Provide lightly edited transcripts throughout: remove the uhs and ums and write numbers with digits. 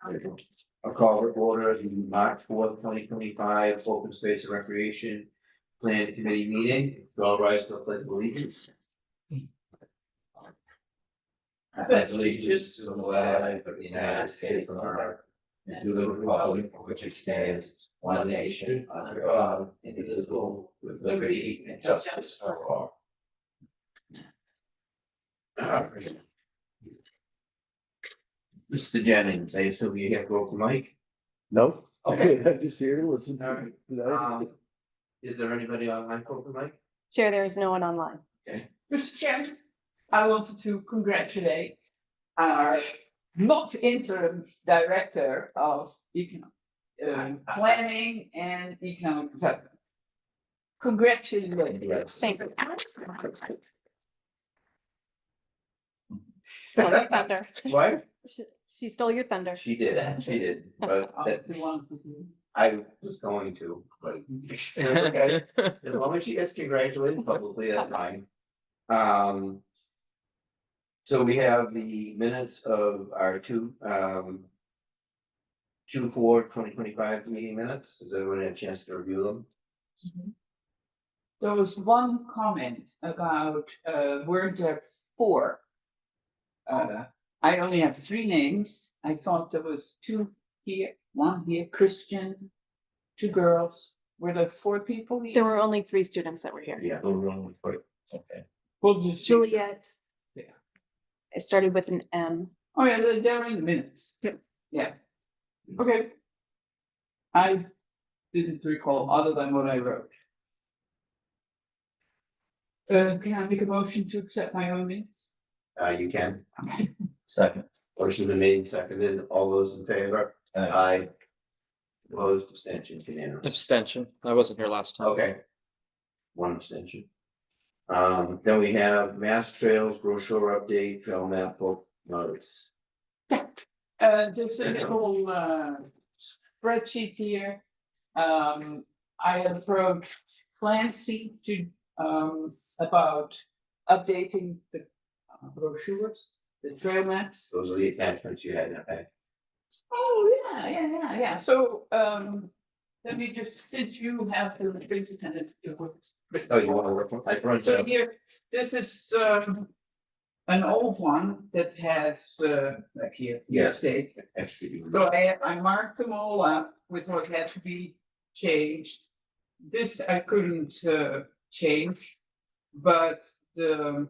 A call to order the March 4th, 2025 Open Space and Recreation Plan Committee meeting. All rise to the pledge of allegiance. I pledge allegiance to the flag of the United States of America and to the republic for which it stands, one nation, under God, indivisible, with liberty and justice for all. Mr. Jennings, I assume you have broke the mic? No. Okay. I'm just here to listen. All right. Is there anybody online for the mic? Chair, there is no one online. Okay. Mr. Chairman, I wanted to congratulate our not interim director of planning and economic development. Congratulations. Thank you. Stole your thunder. What? She stole your thunder. She did, but that, I was going to, but it's okay. As long as she gets congratulated publicly, that's fine. So we have the minutes of our 2/4/2025 meeting minutes. Does everyone have a chance to review them? There was one comment about word there 4. I only have 3 names. I thought there was 2 here, 1 here, Christian, 2 girls. Were there 4 people here? There were only 3 students that were here. Yeah. Okay. We'll just Juliet. Yeah. It started with an M. Oh, yeah, they're in the minutes. Yep. Yeah. Okay. I didn't recall other than what I wrote. Can I make a motion to accept my own minutes? You can. Okay. Second. Motion been made and seconded. All those in favor? Aye. Opposed, abstention, unanimous. Abstention. I wasn't here last time. Okay. 1 abstention. Then we have Mass Trails brochure update, trail map book notice. There's a little spreadsheet here. I had approached Clancy to about updating the brochures, the trail maps. Those are the attachments you had in that pack. Oh, yeah. So let me just, since you have the things attended to works. Oh, you want to work on? I brought So it. here, this is an old one that has like here, the Yeah. estate. Extra. So I marked them all up with what had to be changed. This I couldn't change, but the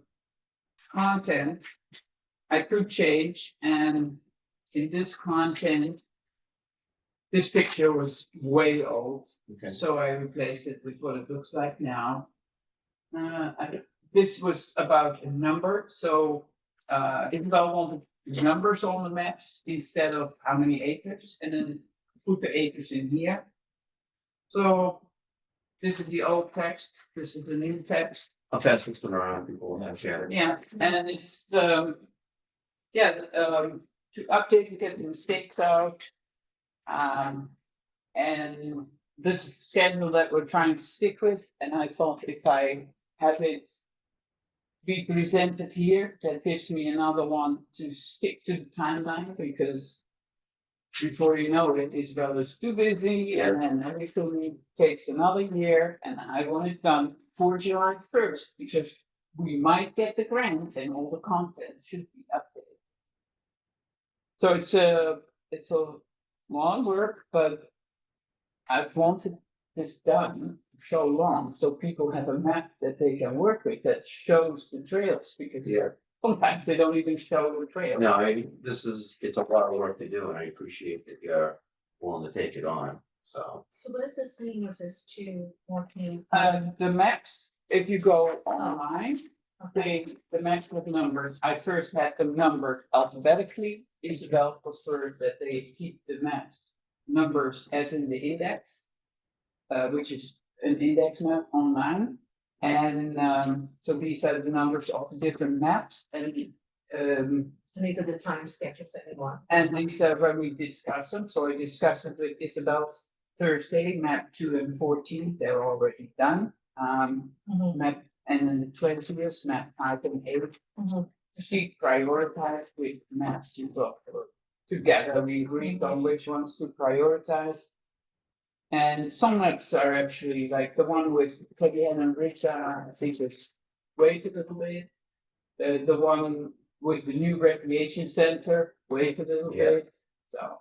content I could change, and in this content, this picture was way old, Okay. so I replaced it with what it looks like now. This was about a number, so Isabel wanted numbers on the maps instead of how many acres, and then put the acres in here. So this is the old text, this is the new text. I'll pass this one around, people will have share. Yeah, and it's to update and get the mistakes out. And this is the schedule that we're trying to stick with, and I thought if I have it be presented here, that gives me another one to stick to the timeline, because before you know it, Isabel is too busy, and then everything takes another year, and I want it done for July 1st, because we might get the grant and all the content should be updated. So it's a long work, but I've wanted this done for so long, so people have a map that they can work with that shows the trails, because sometimes they don't even show the trail. No, it's a lot of work to do, and I appreciate that you're willing to take it on, so. So what is this saying with this 2:14? The maps, if you go online, the maps with numbers, I first had them numbered alphabetically. Isabel preferred that they keep the maps numbers as in the index, which is an index map online. And so these are the numbers of the different maps, and these are the time sketches that we want. and these are when we discuss them. So I discussed it with Isabel Thursday, map 2 and 14, they're already done. Map, and then the 20th, map 5 and 8. She prioritized with maps to talk about. together, we agreed on which ones to prioritize. And some maps are actually like the one with Fabienne and Rita, I think is wait a little bit. The one with the new recreation center, wait a little Yeah. bit, so.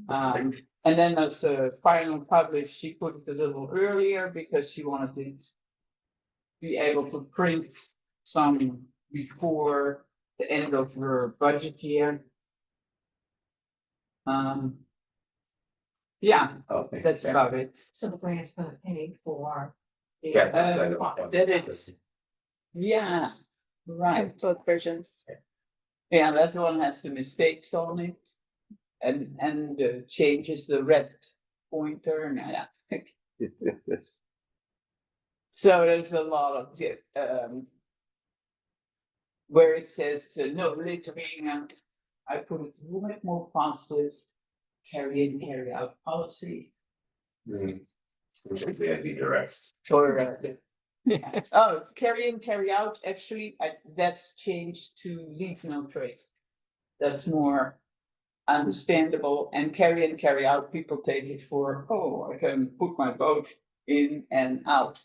And then as a final publish, she put it a little earlier because she wanted it to be able to print some before the end of her budget year. Yeah, Okay. that's about it. So the grant's gonna pay for. the- Yeah, that's what I That it's, yeah, I right. have both versions. Yeah, that one has the mistakes on it. And changes the red pointer and yeah. So there's a lot of where it says no littering, I put it a little bit more positive. Carry in, carry out policy. Mhm. We had to be direct. Or oh, carry in, carry out, actually, that's changed to leave no trace. That's more understandable, and carry in, carry out, people take it for, oh, I can put my boat in and out.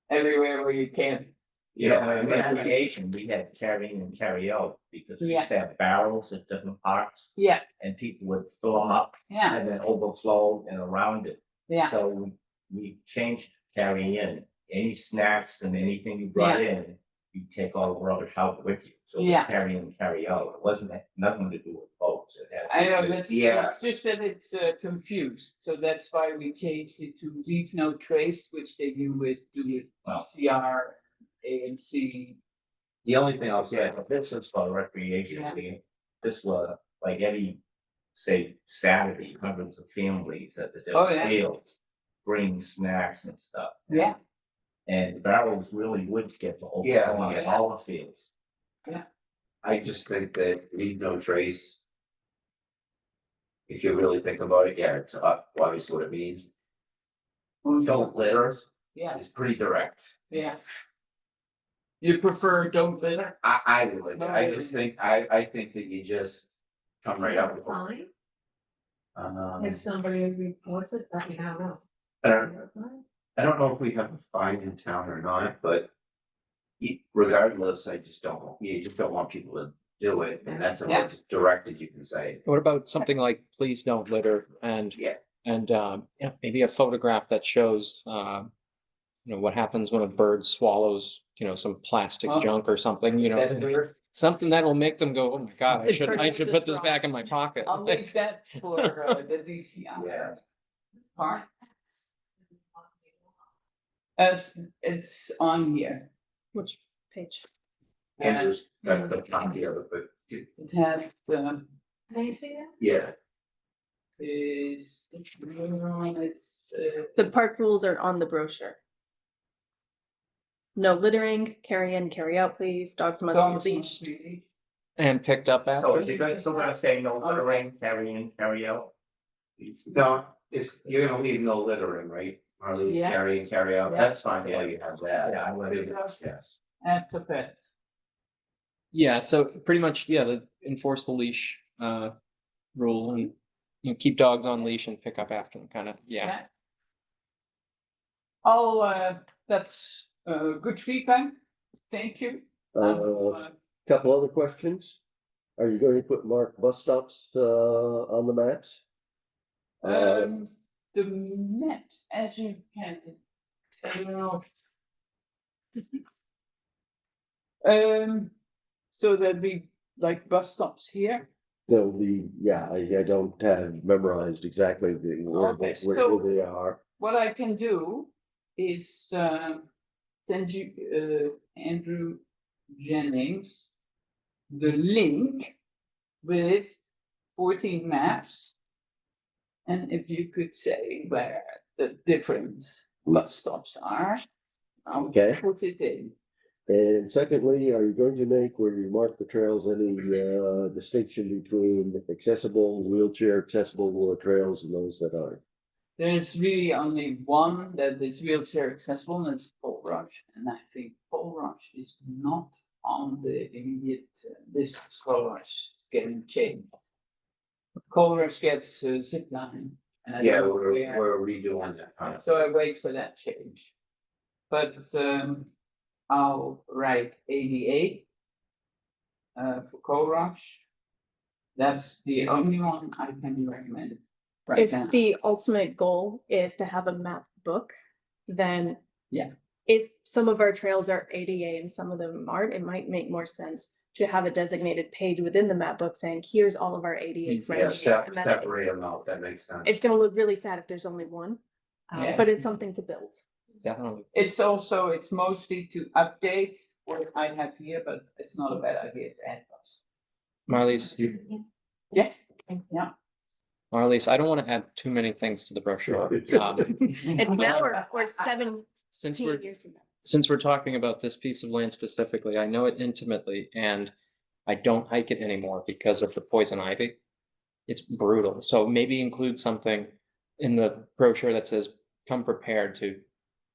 Everywhere where you can. Yeah, in recreation, we had carry in and carry out, because we used to have barrels at different parks, Yeah, and people would fill them up yeah, and then overflow and around it. yeah, So we changed carry in, any snacks and anything you brought in, you take all the rubbish out with you. So Yeah. carry in, carry out, it wasn't nothing to do with boats. It had to I do know, with- that's, Yeah. it's just that it's confused, so that's why we changed it to leave no trace, which they do with CR, ANC. The only thing I'll Yeah, say, but this is for recreation, Yeah. this was like every, say, Saturday, hundreds of families at the Oh, different yeah. fields. Bring snacks and stuff. Yeah. And the barrels really would get to Yeah, overflowing yeah. all the fields. I just think that leave no trace. If you really think about it, yeah, it's obviously what it means. Don't litter Yeah, is pretty direct. yeah. You prefer don't litter? I would, I just think, I think that you just come right up with. Fine, Um, if somebody reports it, I mean, I don't know. I don't know if we have a fine in town or not, but. Regardless, you just don't want people to do it, and that's about as direct as you can say. What about something like please don't litter and Yeah. yeah, maybe a photograph that shows what happens when a bird swallows, some plastic Oh. junk or something, something that'll make them go, oh my God, It's hard I to should put put this this back in my pocket. I'll leave that for the DCI. Yeah. Part. As it's on here. Which page? Andrew's got the copy of it, but It has Can you see that? yeah, it's The park rules are on the brochure. No littering, carry in, carry out, please. Dogs must be leashed. And picked up So after. is it gonna still gonna say no littering, carry in, carry out? no, you're gonna leave no littering, right? Marley's Yeah. carry and carry out, Yeah. that's fine, the way you have that. Yeah, I would leave it, Yes. After pets. Yeah, so pretty much, enforce the leash rule and keep dogs on leash and pick up after them, kind of, yeah. Oh, that's good feedback. Thank you. Couple other questions. Are you going to put marked bus stops on the maps? The maps, as you can, I don't know. So there'd be like bus stops here. There'll be, yeah, I don't have memorized exactly where Okay, where they are. What I can do is send you Andrew Jennings the link with 14 maps. And if you could say where the different bus stops are, I'll Okay. put it in. And secondly, are you going to make, where you mark the trails, any distinction between accessible, wheelchair accessible trails and those that aren't? There's really only one that is wheelchair accessible, and it's Pole Rush. And I think Pole Rush is not on the immediate distance. Pole Rush getting changed. Coleridge gets zip line. and I Yeah, don't know we're where. redoing that kind of. So I wait for that change. But I'll write 88. For Coleridge. That's the only one I can recommend. Right If now. the ultimate goal is to have a map book, then. Yeah. If some of our trails are ADA and some of them aren't, it might make more sense to have a designated page within the map book saying, here's all of our ADA Yeah, friendly. separate amenities. them out, that makes sense. It's gonna look really sad if there's only one, Yeah. but it's something to build. Definitely. It's also, it's mostly to update what I have here, but it's not a bad idea to add those. Marlies, Yes. Yeah. Marlies, I don't want to add too many things to the brochure. It's now or 17 Since years from now. since we're talking about this piece of land specifically, I know it intimately and I don't hike it anymore because of the poison ivy. It's brutal. So maybe include something in the brochure that says, come prepared to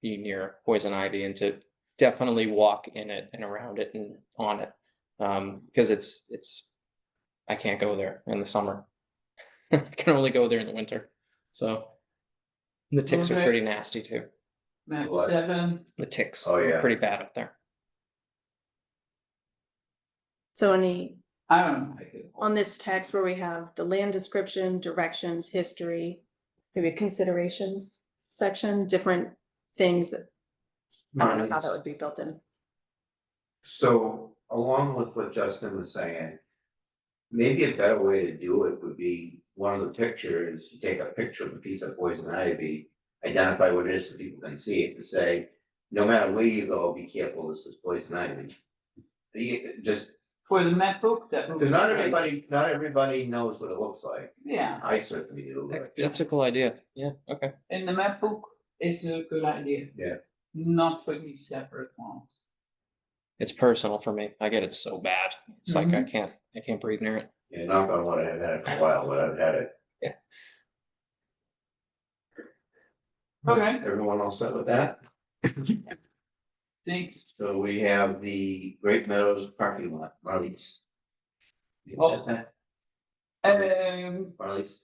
be near poison ivy and to definitely walk in it and around it and on it. Because I can't go there in the summer. I can only go there in the winter. So the ticks are Okay. pretty nasty too. Map What? 7. The ticks Oh, are yeah. pretty bad up there. So any, I don't like it. on this text where we have the land description, directions, history, maybe considerations section, different things that. I don't know how that would be built in. So along with what Justin was saying, maybe a better way to do it would be one of the pictures, you take a picture of a piece of poison ivy, identify what it is so people can see it, and say, no matter where you go, be careful, this is poison ivy. Just, For the map book, that would because be not great. everybody knows what it looks like. Yeah, I certainly do. but- That's a cool idea. Yeah, okay. and the map book is a good idea. Yeah. Not for these separate ones. It's personal for me. I get it so bad. It's like I can't breathe near it. Yeah, knock on wood, I haven't had it for a while, but I've had it. Okay. Everyone all set with that? Thanks. So we have the Great Meadows parking lot, Marlies. You Oh. got that, Marlies?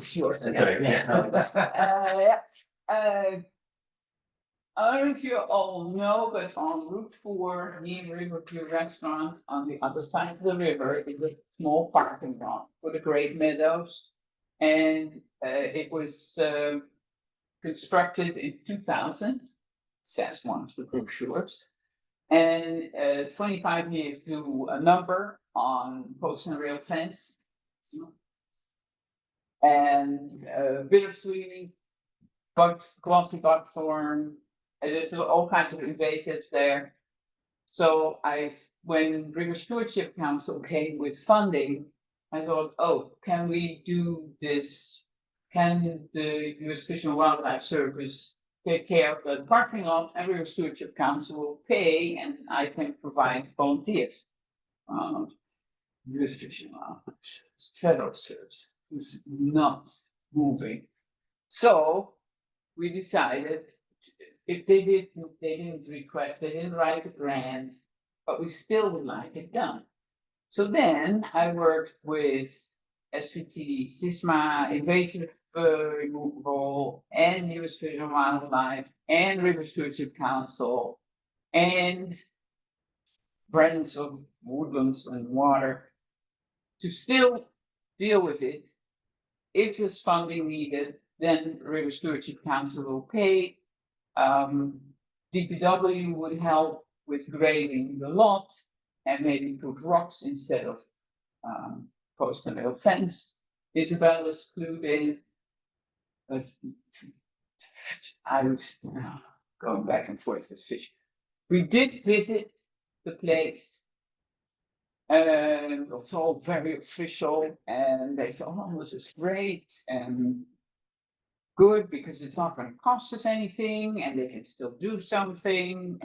Sure. That's all right. Yeah. I don't know if you all know, but on Route 4, near Riverview Restaurant, on the other side of the river, is a small parking lot for the Great Meadows. And it was constructed in 2000, says one of the brochures. And 25 years to a number on post and rail fence. And bittersweet, glossy buckthorn, and there's all kinds of invasives there. So when River Stewardship Council came with funding, I thought, oh, can we do this? Can the US Fish and Wildlife Service take care of the parking lot, and River Stewardship Council will pay, and I can provide volunteers. US Fish and Wildlife Service, Federal Service is not moving. So we decided, if they didn't request, they didn't write a grant, but we still would like it done. So then I worked with SVT, SISMA, invasive removal, and US Fish and Wildlife, and River Stewardship Council, and Friends of Woodlands and Water, to still deal with it. If there's funding needed, then River Stewardship Council will pay. DPW would help with grading the lot and maybe put rocks instead of post and rail fence. Isabella's clued in. But I was going back and forth with Fish. We did visit the place. And it's all very official, and they said, oh, this is great and good because it's not going to cost us anything, and they can still do something.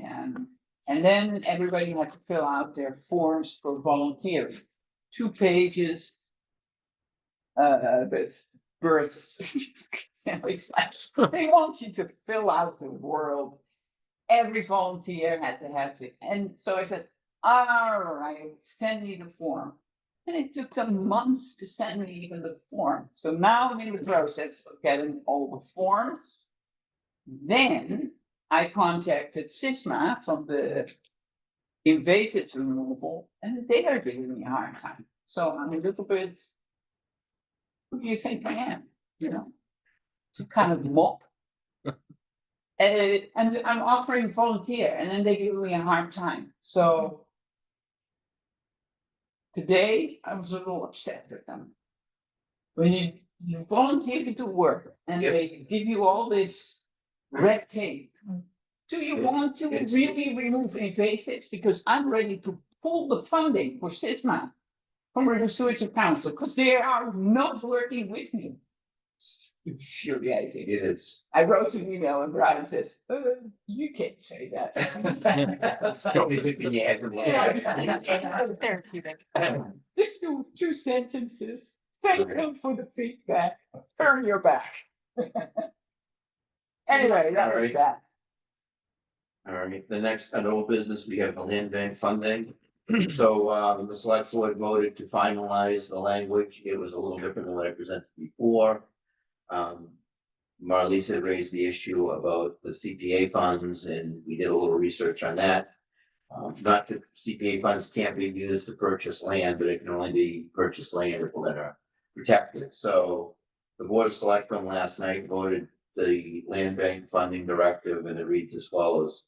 And then everybody had to fill out their forms for volunteering. 2 pages with births. It's like they want you to fill out the world. Every volunteer had to have this. And so I said, all right, send me the form. And it took them months to send me even the form. So now I'm in the process of getting all the forms. Then I contacted Sysma from the invasive removal, and they are giving me a hard time. So I'm a little bit, who do you think I am? You know, to kind of mop. And I'm offering volunteer, and then they give me a hard time. So today I was a little upset with them. When you volunteer to do work and Yep. they give you all this red tape. Do you want to it's- really remove invasives? Because I'm ready to pull the funding for Sysma from River Stewardship Council, because they are not working with me. It's infuriating. It is. I wrote an email and Brian says, you can't say that. Don't be thinking you had to- Therapeutic. Just do two sentences. Thank you for the feedback. Turn your back. Anyway, that was Alright. that. All right, the next under old business, we have the land bank funding. So, the select board voted to finalize the language. It was a little different than what I presented before. Marlies had raised the issue about the CPA funds, and we did a little research on that. Not that CPA funds can't be used to purchase land, but it can only be purchased land if we're gonna protect it. So the board of selectmen last night voted the land bank funding directive, and it reads as follows.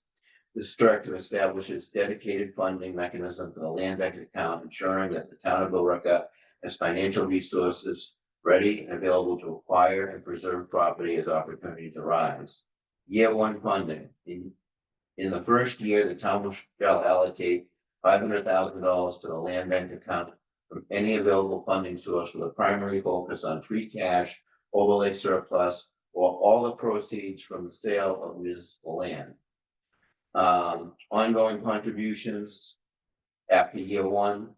This directive establishes dedicated funding mechanism for the land bank account, ensuring that the town of Billerica has financial resources ready and available to acquire and preserve property as opportunities arise. Year one funding. In the first year, the town shall allocate $500,000 to the land bank account from any available funding source with a primary focus on free cash, overlay surplus, or all the proceeds from the sale of municipal land. Ongoing contributions after year one.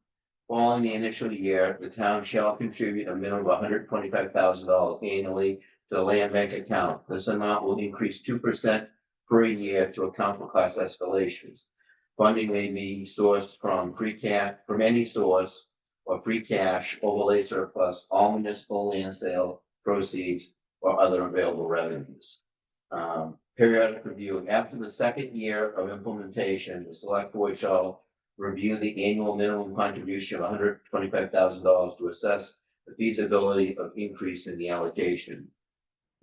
Following the initial year, the town shall contribute a minimum of $125,000 annually to the land bank account. This amount will increase 2% per year to account for cost escalations. Funding may be sourced from free cash, from any source, or free cash, overlay surplus, all municipal land sale proceeds, or other available revenues. Periodic review. After the second year of implementation, the select board shall review the annual minimum contribution of $125,000 to assess the feasibility of increase in the allocation.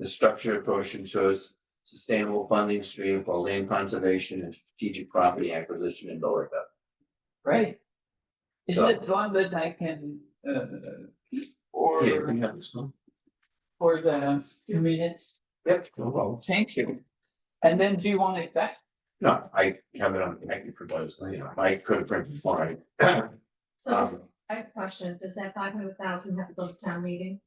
The structured approach ensures sustainable funding stream for land conservation and strategic property acquisition in Billerica. Great. Is So- it one that I can, keep or Yeah, we have this one. for the few minutes? Yep, no problem. Thank you. And then do you want it back? No, I have it on, I can provide this later. I could have printed fine. So Um, I have a question, does that 500,000 have to go to town meeting?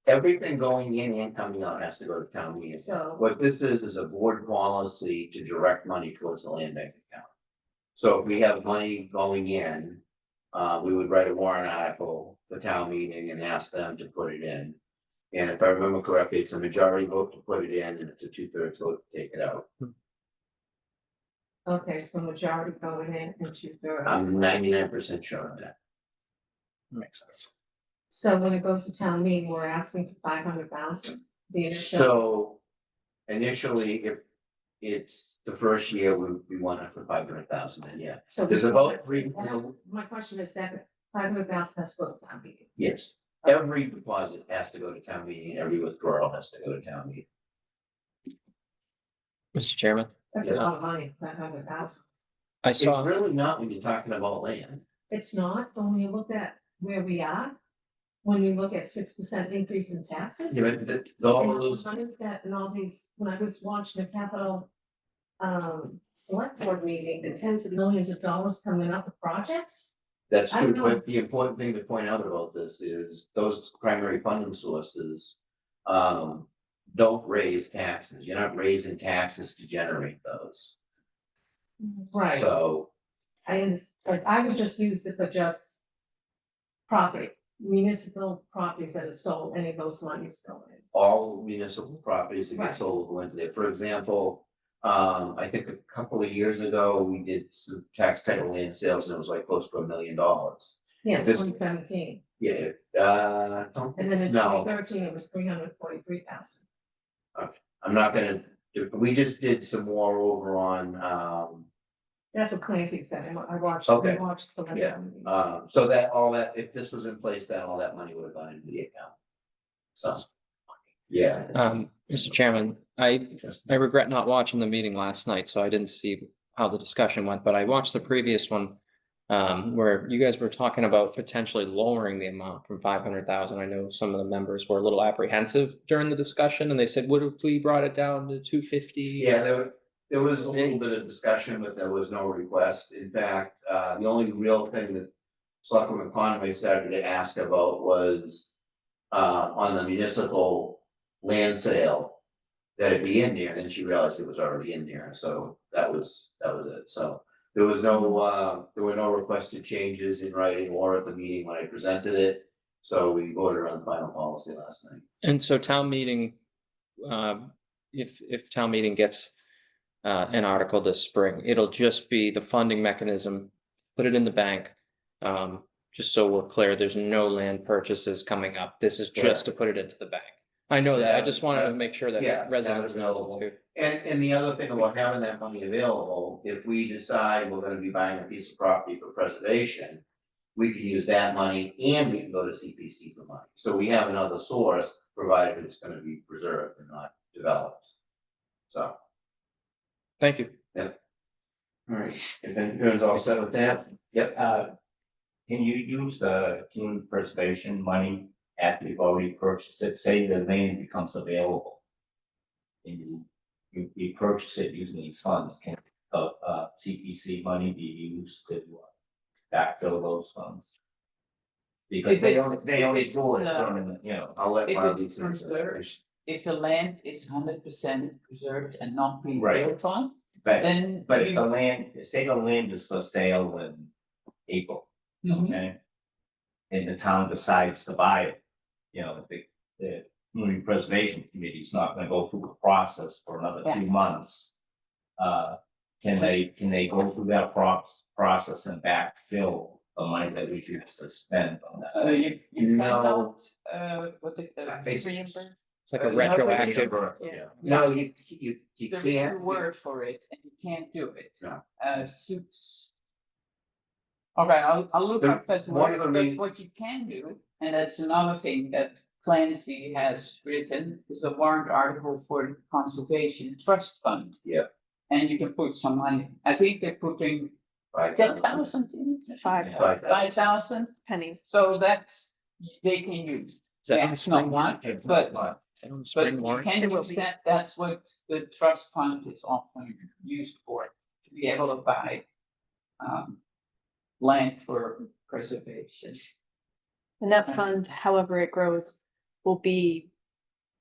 Everything going in and coming out has to go to town meeting. So, What this is a board policy to direct money towards the land bank account. So if we have money going in, we would write a warrant article for town meeting and ask them to put it in. And if I remember correctly, it's a majority vote to put it in, and it's a 2/3 vote to take it out. okay, so majority going in and 2/3. I'm 99% sure of that. Makes sense. So when it goes to town meeting, we're asking for 500,000. The initial, So initially, if it's the first year, we want it for 500,000, and yeah, so. there's about three, My question is that 500,000 has to go to town meeting. yes. Every deposit has to go to town meeting, and every withdrawal has to go to town meeting. Mr. Chairman, That's a Yes. lot of money, 500,000. I It's saw, really not when you're talking about land. It's not, but when you look at where we are, when we look at 6% increase in taxes. You know, all And those, money that and all these, when I was watching the capital select board meeting, the tens of millions of dollars coming up with projects. that's I true, don't know. but the important thing to point out about this is those primary funding sources. Don't raise taxes. You're not raising taxes to generate those. Right, So I understand, like, I would just use it for just property, municipal properties that are sold, any of those monies go in. all municipal properties that get Right. sold go into there. For example, I think a couple of years ago, we did some tax title land sales and it was like close to $1 million. Yes, This- 2017. Yeah, don't And then in no. 2013, it was 343,000. I'm not gonna, we just did some more over on, That's what Clancy said, and I watched, Okay. we watched the. Yeah. So that, all that, if this was in place, then all that money would have gone into the account. So, yeah. Mr. Chairman, I regret not watching the meeting last night, so I didn't see how the discussion went, but I watched the previous one. Where you guys were talking about potentially lowering the amount from 500,000. I know some of the members were a little apprehensive during the discussion and they said, what if we brought it down to 250? Yeah, there was a little bit of discussion, but there was no request. In fact, the only real thing that Selectwoman Conway started to ask about was on the municipal land sale, that it be in there, and she realized it was already in there, so that was it, so. There was no, there were no requested changes in writing or at the meeting when I presented it, so we voted on the final policy last night. And so town meeting, if town meeting gets an article this spring, it'll just be the funding mechanism, put it in the bank. Just so we're clear, there's no land purchases coming up. This is just to put it into the bank. I know that. I just wanted to make sure Yeah, that residents that know available. too. And the other thing about having that money available, if we decide we're gonna be buying a piece of property for preservation, we can use that money and we can go to CPC for money. So we have another source, provided it's gonna be preserved and not developed. So, Thank you. all right, if anyone's all set with that, yep. Can you use the community preservation money after you've already purchased it? Say the land becomes available. And you purchase it using these funds, can CPC money be used to backfill those funds? Because If they it's- only if do it it's, during the, you know. I'll let If Barbie it's answer that. preserved, if the land is 100% preserved and not being Right. built on, But then if you. the land, say the land is for sale in April, Mhm. okay? And the town decides to buy it, you know, the community preservation committee is not gonna go through the process for another Yeah. 2 months. Can they go through that process and backfill the money that we used to spend on that? You No. find out, what the, I think- reimburse. It's like a No, retroactive. Yeah. No, you There is a can't. word for it and you can't do it. No. Suits. Okay, I'll look The- up that one word, of the but main- what you can do, and that's another thing that Clancy has written, is a warrant article for the conservation trust fund. Yeah. And you can put some money, I think they're putting 10,000 in it, 5,000, Pennies. so that's, they can use. Is that Yeah, on the it's not spring warrant? much, but. Is that on the But spring you warrant? can It will use be. that, that's what the trust fund is often used for, to be able to buy. Land for preservation. And that fund, however it grows, will be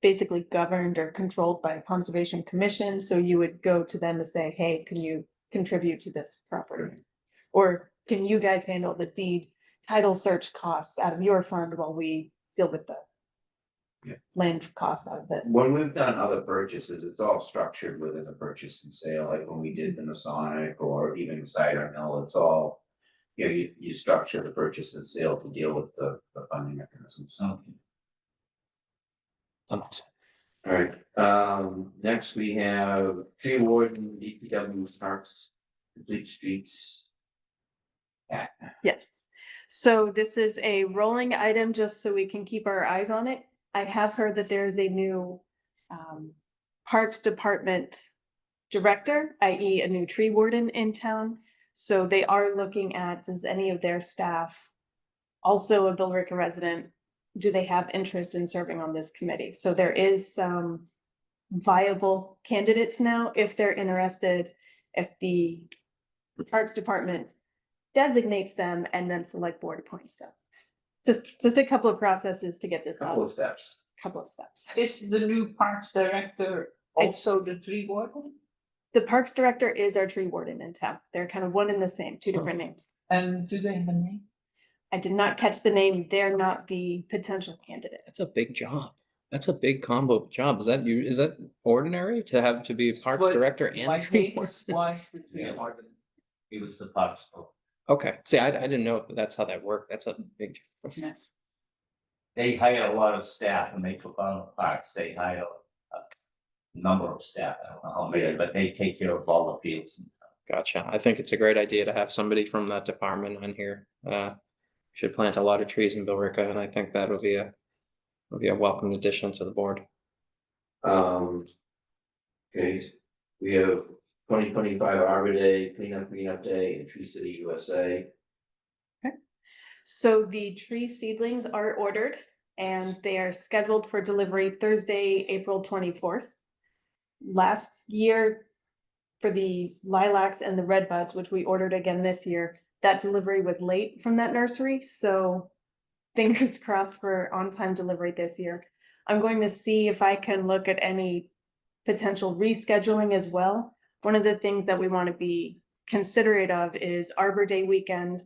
basically governed or controlled by a conservation commission. So you would go to them and say, hey, can you contribute to this property? Or can you guys handle the deed title search costs out of your fund while we deal with the Yeah. land cost out of it? When we've done other purchases, it's all structured within the purchase and sale, like when we did the Masonic or even Cider Mill, it's all. You know, you structure the purchase and sale to deal with the funding mechanisms. Okay. Alright, next we have tree warden, DPW parks, complete streets. Yes. So this is a rolling item just so we can keep our eyes on it. I have heard that there is a new Parks Department director, i.e. a new tree warden in town. So they are looking at, does any of their staff, also a Billerica resident, do they have interest in serving on this committee? So there is some viable candidates now, if they're interested, if the Parks Department designates them and then select board appoints them. Just a couple of processes to get this Couple done, of steps. couple of steps. Is the new parks director also the tree warden? The Parks Director is our tree warden in town. They're kind of one and the same, two different names. And do they have a name? I did not catch the name. They're not the potential candidate. That's a big job. That's a big combo job. Is that ordinary to have to be parks What- director and Why tree Gates warden? was the tree Yeah. warden? It was the parks, Okay, see, I didn't know that's how that worked. That's a big. Yes. They hire a lot of staff when they took on the parks, they hire a number of staff, I don't know how many, but they take care of all the fields. Gotcha. I think it's a great idea to have somebody from that department on here. Should plant a lot of trees in Billerica, and I think that would be a welcome addition to the board. Okay, we have 2025 Arbor Day, Cleanup Day, and Tree City USA. So the tree seedlings are ordered and they are scheduled for delivery Thursday, April 24th. Last year, for the lilacs and the red buds, which we ordered again this year, that delivery was late from that nursery, so fingers crossed for on-time delivery this year. I'm going to see if I can look at any potential rescheduling as well. One of the things that we want to be considerate of is Arbor Day weekend.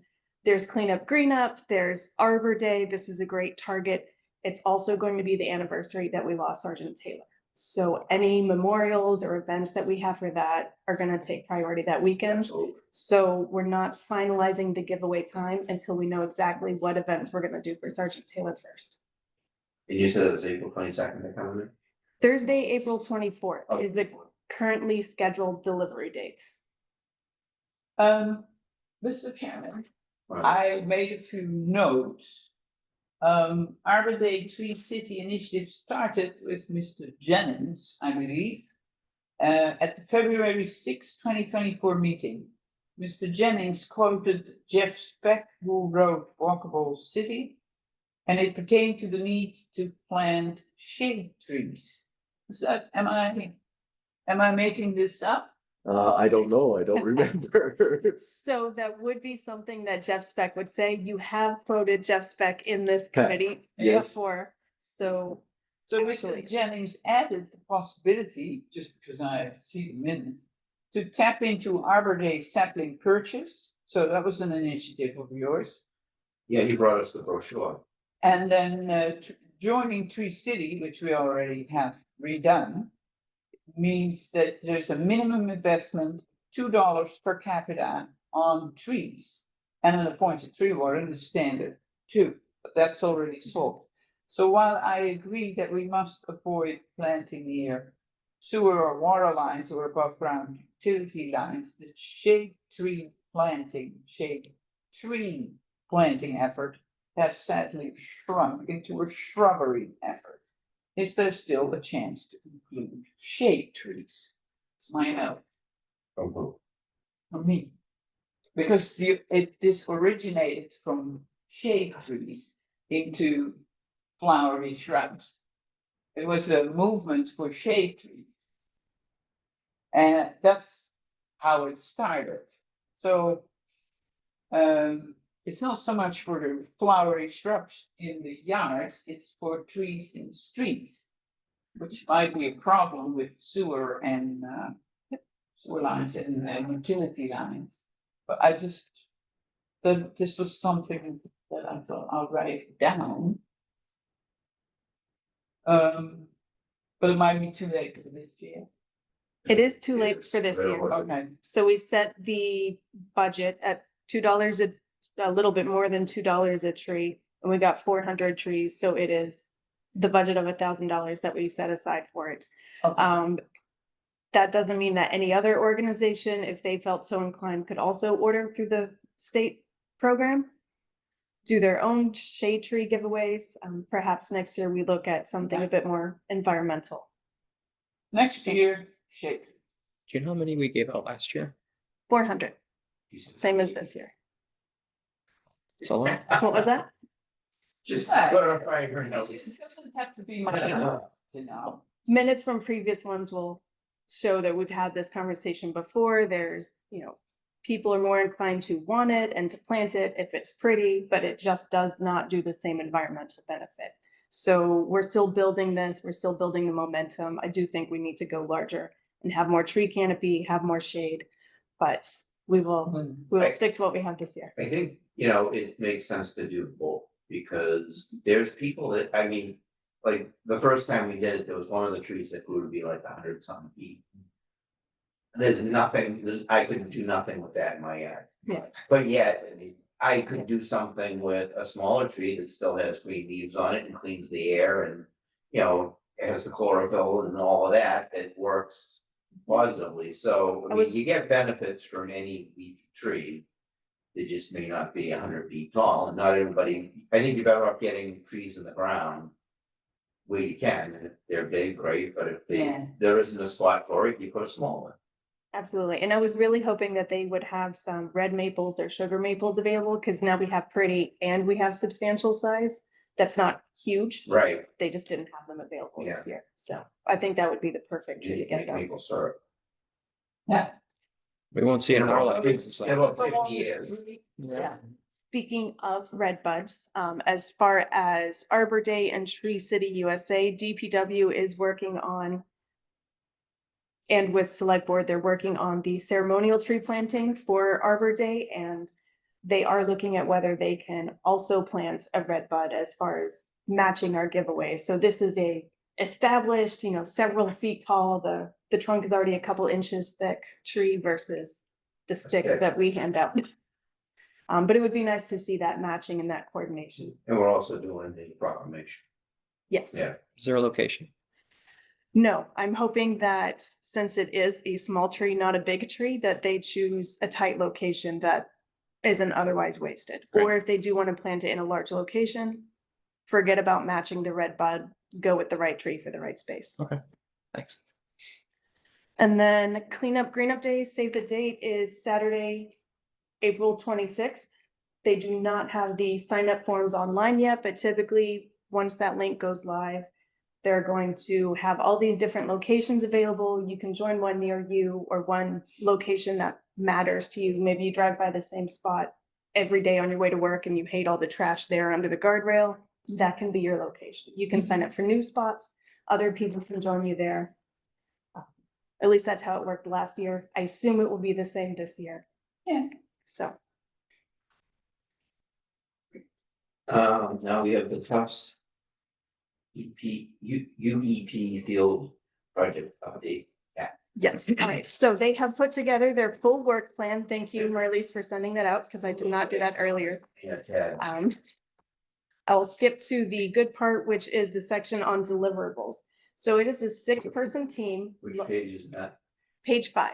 There's Cleanup Green Up, there's Arbor Day. This is a great target. It's also going to be the anniversary that we lost Sergeant Taylor. So any memorials or events that we have for that are going to take priority that weekend. Absolutely. So we're not finalizing the giveaway time until we know exactly what events we're going to do for Sergeant Taylor first. And you said it was April 22nd that coming in? Thursday, April 24th Oh. is the currently scheduled delivery date. Mr. Chairman, I made a few notes. Arbor Day Tree City Initiative started with Mr. Jennings, I believe, at the February 6, 2024 meeting. Mr. Jennings quoted Jeff Speck, who wrote Walkable City, and it pertained to the need to plant shade trees. Is that, am I making this up? I don't know, I don't remember. So that would be something that Jeff Speck would say. You have quoted Jeff Speck in this committee Yes. before, so. So Absolutely. Mr. Jennings added the possibility, just because I see the minute, to tap into Arbor Day sapling purchase. So that was an initiative of yours. Yeah, he brought us the brochure. And then joining Tree City, which we already have redone, means that there's a minimum investment, $2 per capita on trees. And an appointed tree warden is standard too, but that's already solved. So while I agree that we must avoid planting near sewer or water lines or above ground utility lines, the shade tree planting effort has sadly shrunk into a shrubbery effort. Is there still a chance to include shade trees? It's my note for me. Because this originated from shade trees into flowery shrubs. It was a movement for shade trees. And that's how it started. So it's not so much for the flowery shrubs in the yards, it's for trees in the streets, which might be a problem with sewer and sewer lines and utility lines. But I just, this was something that I thought I'll write it down. But it might be too late for this year. It is too late for this year. Okay, So we set the budget at $2 a little bit more than $2 a tree, and we got 400 trees, so it is the budget of $1,000 that we set aside for it. okay. That doesn't mean that any other organization, if they felt so inclined, could also order through the state program, do their own shade tree giveaways. Perhaps next year we look at something a bit more environmental. Next year, shade. Do you know how many we gave out last year? 400, same as this year. It's a lot. What was that? Just Right. clarifying her It notes. doesn't have to be my note, you know. Minutes from previous ones will show that we've had this conversation before. There's, people are more inclined to want it and to plant it if it's pretty, but it just does not do the same environmental benefit. So we're still building this, we're still building the momentum. I do think we need to go larger and have more tree canopy, have more shade, but we will stick to what we have this year. I think, it makes sense to do both, because there's people that, like, the first time we did it, there was one of the trees that grew to be like 100-something feet. There's nothing, I couldn't do nothing with that in my yard. But yet, I could do something with a smaller tree that still has green leaves on it and cleans the air and, you know, has the chlorophyll and all of that, that works positively. So, I mean, you get benefits from any leafy tree. They just may not be 100 feet tall, and not everybody, I think you're better off getting trees in the ground where you can, and if they're big, great, but if Yeah. there isn't a spot for it, you put a small one. Absolutely. And I was really hoping that they would have some red maples or sugar maples available, because now we have pretty and we have substantial size. That's not huge. Right. They just didn't have them available this Yeah. year. So I think that would be the perfect tree to You get make them. maple syrup. Yeah. We won't see it in our In lifetime. about 50 years. Yeah. Speaking of red buds, as far as Arbor Day and Tree City USA, DPW is working on, and with Select Board, they're working on the ceremonial tree planting for Arbor Day, and they are looking at whether they can also plant a red bud as far as matching our giveaway. So this is a established, several feet tall, the trunk is already a couple inches thick tree versus the sticks stick. that we hand out. But it would be nice to see that matching and that coordination. And we're also doing the proclamation. Yes. Yeah. Is there a location? No, I'm hoping that since it is a small tree, not a big tree, that they choose a tight location that isn't otherwise wasted. Great. Or if they do want to plant it in a large location, forget about matching the red bud, go with the right tree for the right space. Thanks. And then cleanup, green up day, save the date is Saturday, April 26th. They do not have the sign up forms online yet, but typically once that link goes live, they're going to have all these different locations available. You can join one near you or one location that matters to you. Maybe you drive by the same spot every day on your way to work and you hate all the trash there under the guardrail. That can be your location. You can sign up for new spots. Other people can join you there. At least that's how it worked last year. I assume it will be the same this year. Yeah. So. Now we have the Tufts UEP field project update. Yes, all right, so they have put together their full work plan. Thank you, Marlies, for sending that out, because I did not do that earlier. Yeah, I'll skip to the good part, which is the section on deliverables. So it is a 6-person team. which page is that? Page 5.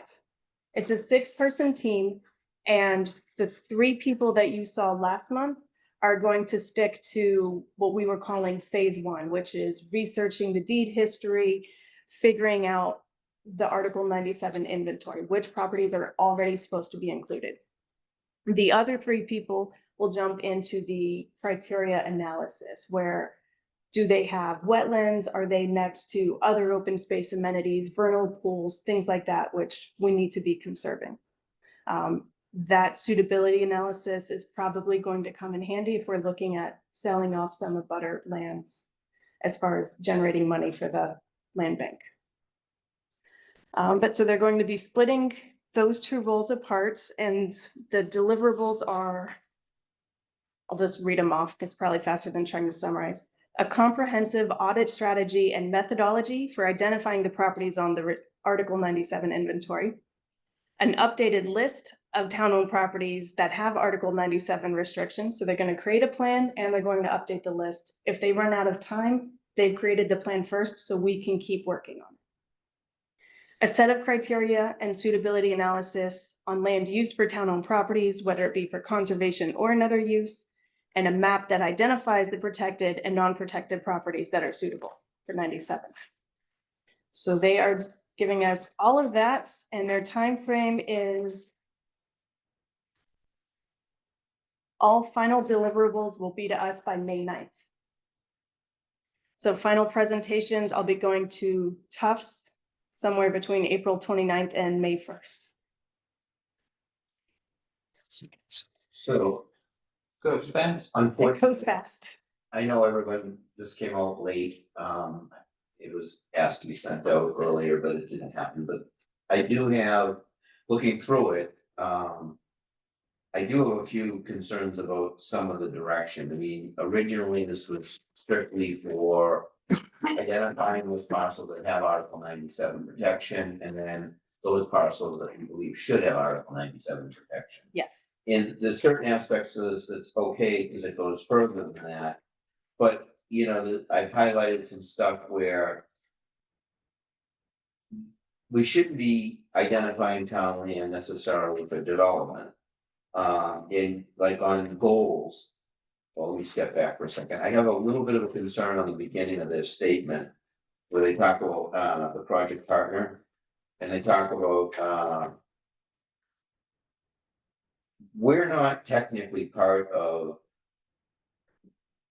It's a 6-person team, and the 3 people that you saw last month are going to stick to what we were calling phase 1, which is researching the deed history, figuring out the Article 97 inventory, which properties are already supposed to be included. The other 3 people will jump into the criteria analysis, where do they have wetlands? Are they next to other open space amenities, vernal pools, things like that, which we need to be conserving. That suitability analysis is probably going to come in handy if we're looking at selling off some of butter lands as far as generating money for the land bank. But so they're going to be splitting those 2 roles apart, and the deliverables are, I'll just read them off, it's probably faster than trying to summarize. A comprehensive audit strategy and methodology for identifying the properties on the Article 97 inventory. An updated list of town-owned properties that have Article 97 restrictions. So they're going to create a plan and they're going to update the list. If they run out of time, they've created the plan first so we can keep working on it. A set of criteria and suitability analysis on land use for town-owned properties, whether it be for conservation or another use, and a map that identifies the protected and non-protected properties that are suitable for 97. So they are giving us all of that, and their time frame is all final deliverables will be to us by May 9th. So final presentations, I'll be going to Tufts somewhere between April 29th and May 1st. So, Goes fast. It unfortunately, goes fast. I know everyone, this came out late, it was asked to be sent out earlier, but it didn't happen, but I do have, looking through it, I do have a few concerns about some of the direction. I mean, originally this was strictly for identifying those parcels that have Article 97 protection, and then those parcels that we believe should have Article 97 protection. Yes. And there's certain aspects of this that's okay, because it goes further than that. But, you know, I've highlighted some stuff where we shouldn't be identifying town land necessarily for development. In like on goals. Well, let me step back for a second. I have a little bit of a concern on the beginning of this statement. Where they talk about the project partner. And they talk about we're not technically part of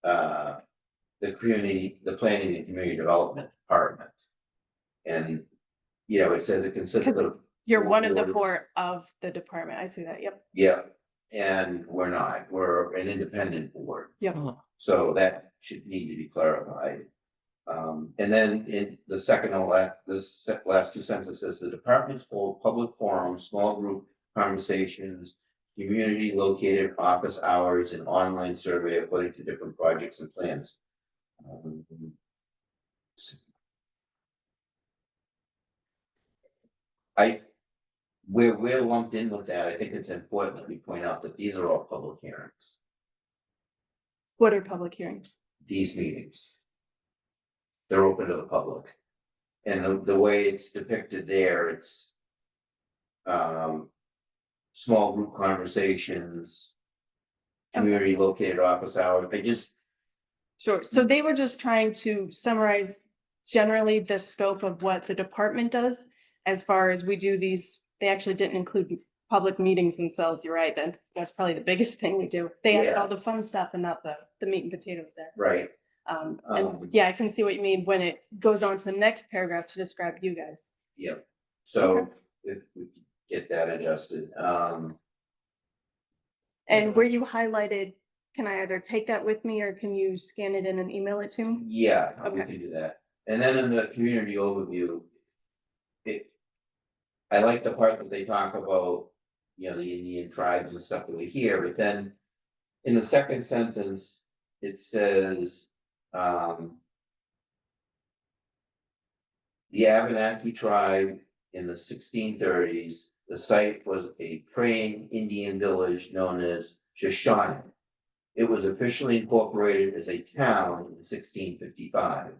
the community, the planning and community development department. And, you know, it says it consists of. You're one of the boards. 4 of the department. I see that. Yep. Yeah, and we're not, we're an independent board, Yep. so that should need to be clarified. And then in the second, last 2 sentences, the departments hold public forums, small group conversations. Community located office hours and online survey according to different projects and plans. Where we're lumped in with that, I think it's important that we point out that these are all public hearings, What are public hearings? these meetings. They're open to the public. And the way it's depicted there, it's small group conversations, community located office hours, Sure. So they were just trying to summarize generally the scope of what the department does as far as we do these. They actually didn't include public meetings themselves. You're right. That's probably the biggest thing we do. They added Yeah. all the fun stuff and not the meat and potatoes there. right, And yeah, I can see what you mean when it goes on to the next paragraph to describe you guys. yep. So Okay. if we could get that adjusted, And where you highlighted, can I either take that with me or can you scan it in and email it to me? yeah, we Okay. can do that. And then in the community overview. I like the part that they talk about, you know, the Indian tribes and stuff that we hear, but then. In the second sentence, it says, the Abenaki tribe in the 1630s, the site was a praying Indian village known as Shoshone. It was officially incorporated as a town in 1655.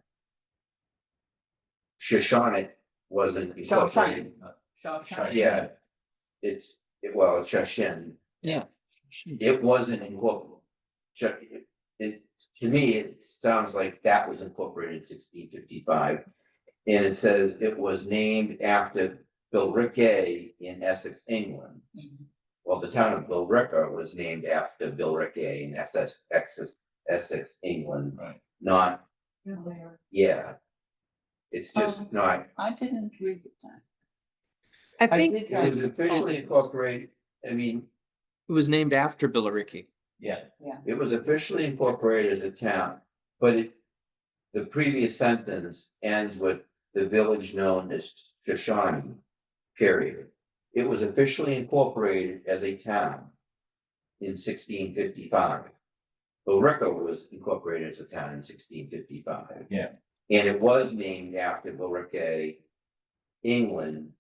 Shoshone wasn't incorporated. Yeah, it's Shoshin. Yeah. It wasn't incorporated. To me, it sounds like that was incorporated in 1655. And it says it was named after Bilricay in Essex, England. Well, the town of Billerica was named after Bilricay in Essex, England. Right. Not, Where? yeah. It's just not, I didn't read that. I I think, did it was officially incorporated, I mean, It was named after Billericay. Yeah, it was officially incorporated as a town, but the previous sentence ends with the village known as Shoshone, period. It was officially incorporated as a town in 1655. Billerica was incorporated as a town in 1655. Yeah. And it was named after Bilricay, England.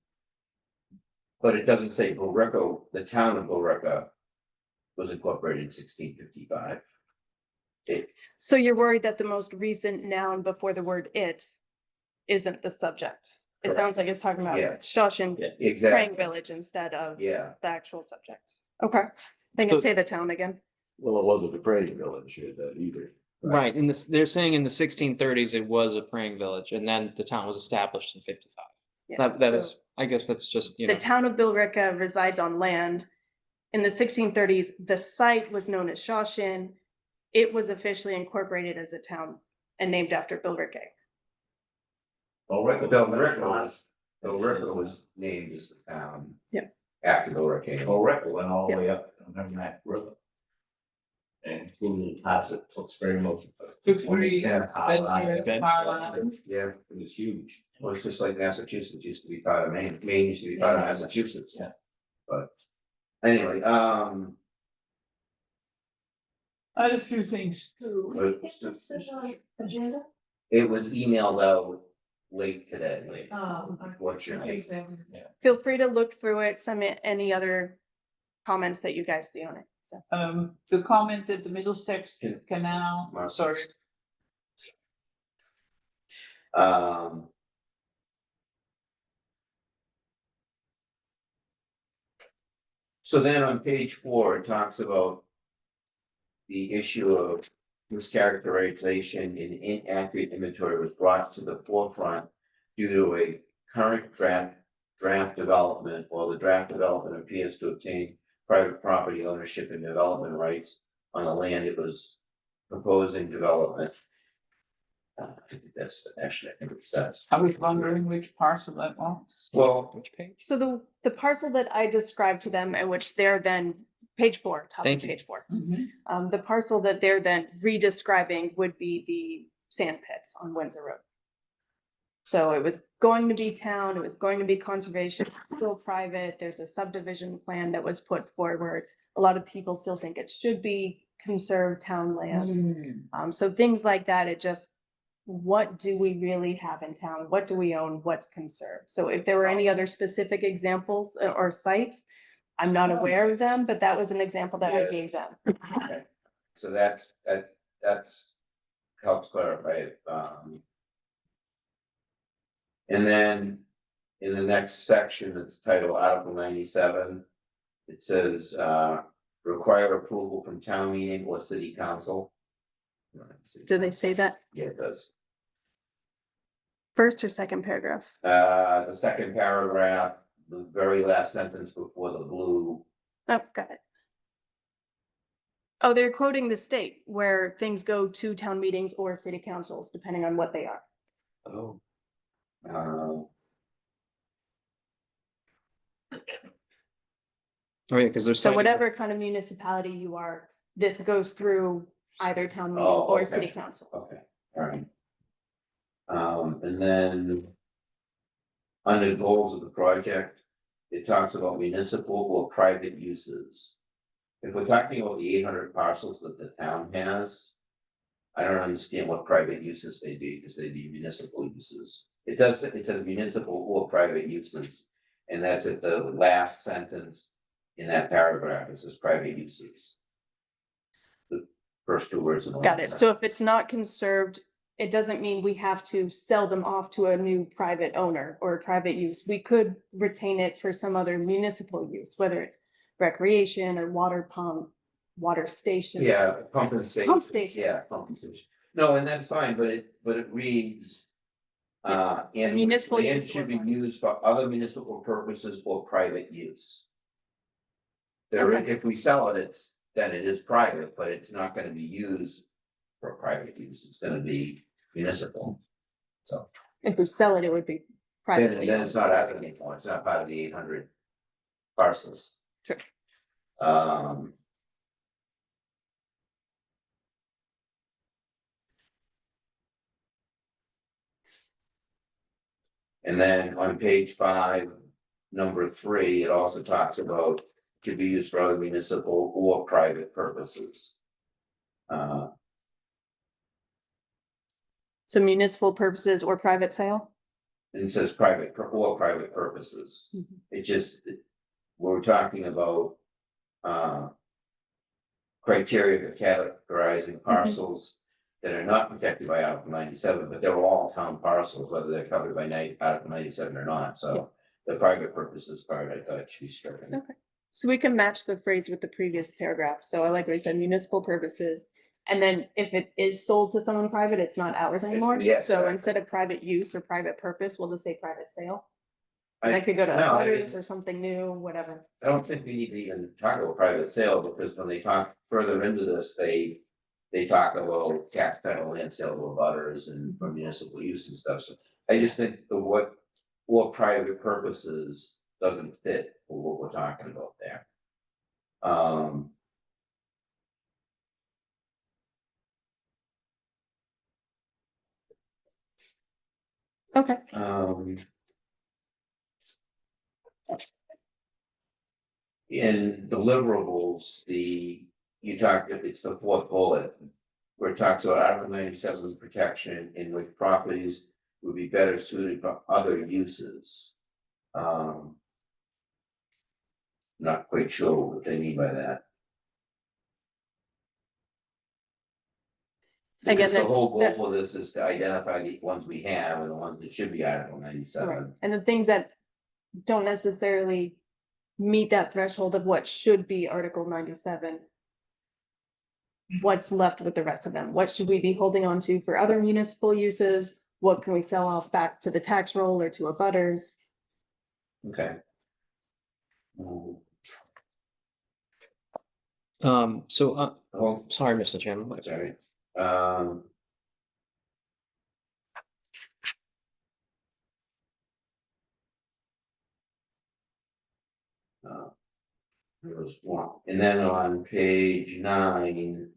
But it doesn't say Billerica, the town of Billerica was incorporated in 1655. so you're worried that the most recent noun before the word it isn't the subject. It Correct. sounds like it's talking about Yeah. Shoshin Yeah. Praying Exactly, Village instead of yeah, the actual subject. Okay, they can So- say the town again. Well, it wasn't a praying village either. Right, in this, they're saying in the 1630s, it was a praying village, and then the town was established in 55. Yeah, That so is, I guess that's just, you the know, town of Billerica resides on land. In the 1630s, the site was known as Shoshin. It was officially incorporated as a town and named after Billerica. Billerica was named as the town. Yeah. After Billerica. Billerica went all the way up on the Merrimack River. And included parts of Tewksbury, most of it. Tewksbury, Bedford, Bedford, Carlisle. Yeah, It was huge. well, it's just like Massachusetts used to be part of Maine, Maine used to be part of Massachusetts. Yeah. But anyway, I had a few things too. but What's this on agenda? it was emailed out late today, Okay. unfortunately. Feel free to look through it, submit any other comments that you guys see on it, so. The comment that the Middlesex Canal, Marcus. sorry, Um. So then on page 4, it talks about the issue of mischaracterization and inaccurate inventory was brought to the forefront due to a current draft development, while the draft development appears to obtain private property ownership and development rights on the land it was proposing development. I think that's actually, I think it says. I was wondering which parcel that was. Well, Which page? So the parcel that I described to them, and which they're then, page 4, top of Thank you. page 4. Mhm. The parcel that they're then re-describing would be the sand pits on Windsor Road. So it was going to be town, it was going to be conservation, still private, there's a subdivision plan that was put forward. A lot of people still think it should be conserved town land. So things like that, it just, what do we really have in town? What do we own? What's conserved? So if there were any other specific examples or sites, I'm not aware of them, but that was an example that I Yeah. gave them. okay, so that's helps clarify it, And then in the next section, it's titled Article 97. It says, require approval from town meeting or city council. Do they say that Yeah, it does. first or second paragraph? The second paragraph, the very last sentence before the blue. Oh, got it. Oh, they're quoting the state where things go to town meetings or city councils, depending on what they are. Oh. Uh, Oh, yeah, because there's. So whatever kind of municipality you are, this goes through either town meeting Oh, or okay. city council. Okay, all right. And then under goals of the project, it talks about municipal or private uses. If we're talking about the 800 parcels that the town has, I don't understand what private uses they'd be, because they'd be municipal uses. It says municipal or private uses, and that's at the last sentence in that paragraph, it says private uses. The first 2 words in the Got last it. So if it's not conserved, it doesn't mean we have to sell them off to a new private owner or private use. We could retain it for some other municipal use, whether it's recreation or water pump, water station. Yeah, pumping station. Pump station. Yeah, pumping station. No, and that's fine, but it reads. And Municipal land use should or be private. used for other municipal purposes or private use. There, Okay. if we sell it, then it is private, but it's not gonna be used for private use, it's gonna be municipal. So, If we sell it, it would be privately. then it's owned. not ours anymore, it's not part of the 800 parcels. Sure. Um. And then on page 5, number 3, it also talks about to be used for other municipal or private purposes. So municipal purposes or private sale? And it says or private purposes. Mhm. It just, we're talking about, criteria for categorizing parcels that are not protected by Article 97, but they're all town parcels, whether they're covered by Article 97 or not, so the private purposes part, I thought should be stricken. Okay. So we can match the phrase with the previous paragraph. So I like what you said, municipal purposes. And then if it is sold to someone private, it's not ours anymore. Yeah, So exactly. instead of private use or private purpose, we'll just say private sale. I- And that could go to no, I mean- others or something new, whatever. I don't think we need to even talk about private sale, because when they talk further into this, they talk about tax title land sale to butters and for municipal use and stuff, so I just think the what private purposes doesn't fit for what we're talking about there. Okay. In deliverables, you talked, it's the 4th bullet, where it talks about Article 97 protection in which properties would be better suited for other uses. not quite sure what they mean by that. Again, Because the whole that's- goal of this is to identify the ones we have and the ones that should be Article Right, 97. and the things that don't necessarily meet that threshold of what should be Article 97. What's left with the rest of them? What should we be holding on to for other municipal uses? What can we sell off back to the tax roll or to abutters? Okay. Oh, Sorry, Mr. Chairman. sorry. There was one, and then on page 9.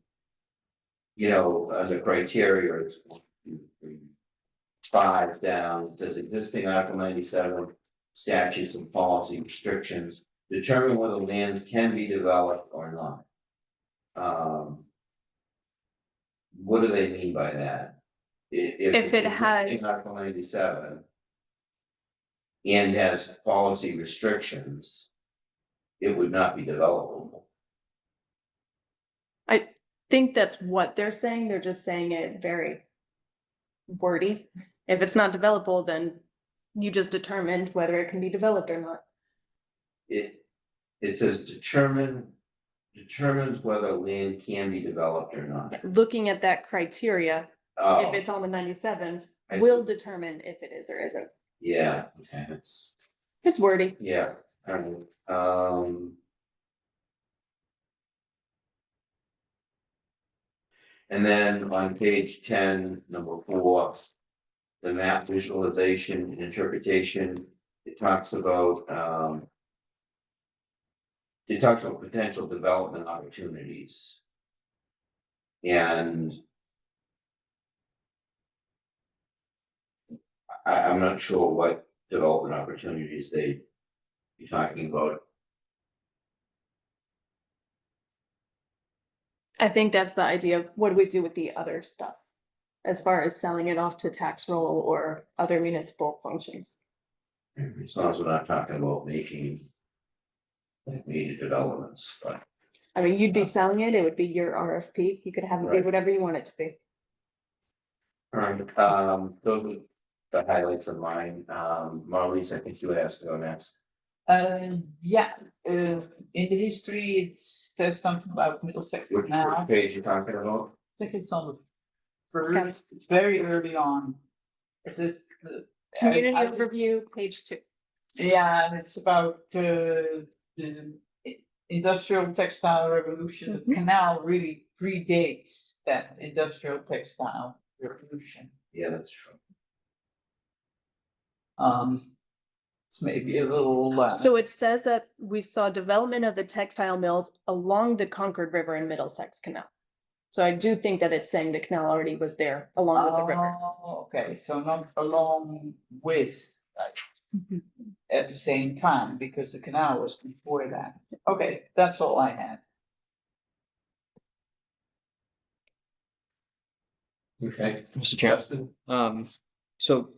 You know, as a criteria, it's 5 down, it says existing Article 97 statutes and policy restrictions. Determine whether lands can be developed or not. What do they mean by that? If it it's has- existing Article 97. And has policy restrictions. It would not be developable. I think that's what they're saying. They're just saying it very wordy. If it's not developable, then you just determined whether it can be developed or not. It says determines whether land can be developed or not. Looking at that criteria, Oh, if it's on the 97, I will see. determine if it is or isn't. Yeah, okay, that's, It's wordy. yeah, alright, and then on page 10, number 4. The map visualization and interpretation, it talks about, potential development opportunities. And I'm not sure what development opportunities they be talking about. I think that's the idea of what do we do with the other stuff? As far as selling it off to tax roll or other municipal functions. As long as we're not talking about making like major developments, but. I mean, you'd be selling it, it would be your RFP. You could have it be Right. whatever you want it to be. Alright, those were the highlights of mine. Marlies, I think you would ask to go next. Yeah, in the history, it says something about Middlesex Which Canal. page you talking about? I think it's on the Okay. first, it's very early on. It says Community I- overview, page 2. Yeah, and it's about the industrial textile revolution. The canal really predates that industrial textile revolution. Yeah, that's true. It's maybe a little. So it says that we saw development of the textile mills along the Concord River and Middlesex Canal. So I do think that it's saying the canal already was there along with the river. Oh, okay, so not along with, like, at the same time, because the canal was before that. Okay, that's all I had. Okay. Mr. Chairman. Justin? So